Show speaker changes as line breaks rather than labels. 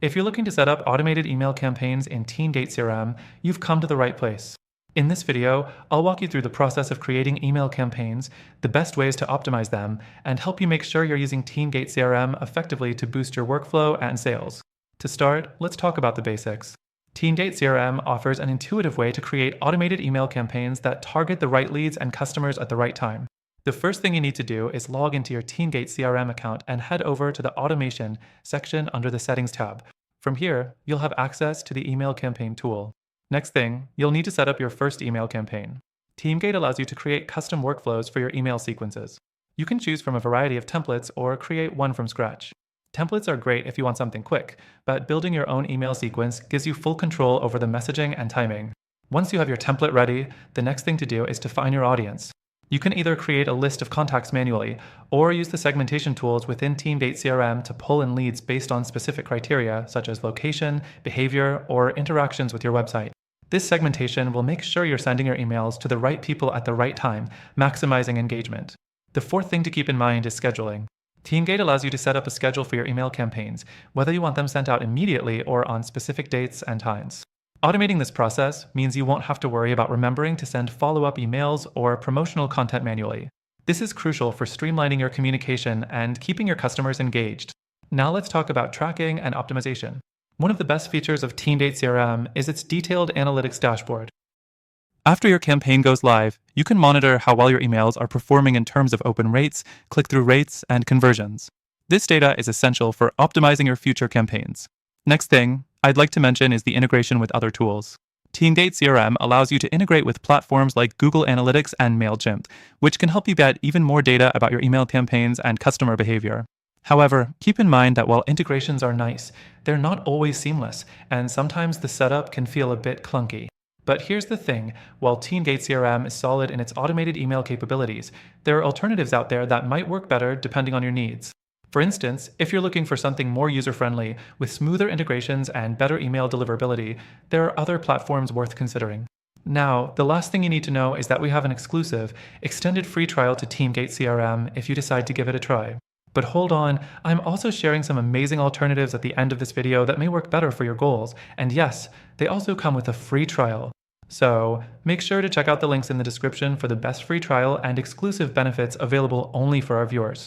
If you're looking to set up automated email campaigns in TeamGate CRM, you've come to the right place. In this video, I'll walk you through the process of creating email campaigns, the best ways to optimize them, and help you make sure you're using TeamGate CRM effectively to boost your workflow and sales. To start, let's talk about the basics. TeamGate CRM offers an intuitive way to create automated email campaigns that target the right leads and customers at the right time. The first thing you need to do is log into your TeamGate CRM account and head over to the Automation section under the Settings tab. From here, you'll have access to the Email Campaign tool. Next thing, you'll need to set up your first email campaign. TeamGate allows you to create custom workflows for your email sequences. You can choose from a variety of templates or create one from scratch. Templates are great if you want something quick, but building your own email sequence gives you full control over the messaging and timing. Once you have your template ready, the next thing to do is define your audience. You can either create a list of contacts manually, or use the segmentation tools within TeamGate CRM to pull in leads based on specific criteria, such as location, behavior, or interactions with your website. This segmentation will make sure you're sending your emails to the right people at the right time, maximizing engagement. The fourth thing to keep in mind is scheduling. TeamGate allows you to set up a schedule for your email campaigns, whether you want them sent out immediately or on specific dates and times. Automating this process means you won't have to worry about remembering to send follow-up emails or promotional content manually. This is crucial for streamlining your communication and keeping your customers engaged. Now let's talk about tracking and optimization. One of the best features of TeamGate CRM is its detailed analytics dashboard. After your campaign goes live, you can monitor how well your emails are performing in terms of open rates, click-through rates, and conversions. This data is essential for optimizing your future campaigns. Next thing I'd like to mention is the integration with other tools. TeamGate CRM allows you to integrate with platforms like Google Analytics and MailChimp, which can help you get even more data about your email campaigns and customer behavior. However, keep in mind that while integrations are nice, they're not always seamless, and sometimes the setup can feel a bit clunky. But here's the thing, while TeamGate CRM is solid in its automated email capabilities, there are alternatives out there that might work better depending on your needs. For instance, if you're looking for something more user-friendly, with smoother integrations and better email deliverability, there are other platforms worth considering. Now, the last thing you need to know is that we have an exclusive, extended free trial to TeamGate CRM if you decide to give it a try. But hold on, I'm also sharing some amazing alternatives at the end of this video that may work better for your goals, and yes, they also come with a free trial. So, make sure to check out the links in the description for the best free trial and exclusive benefits available only for our viewers.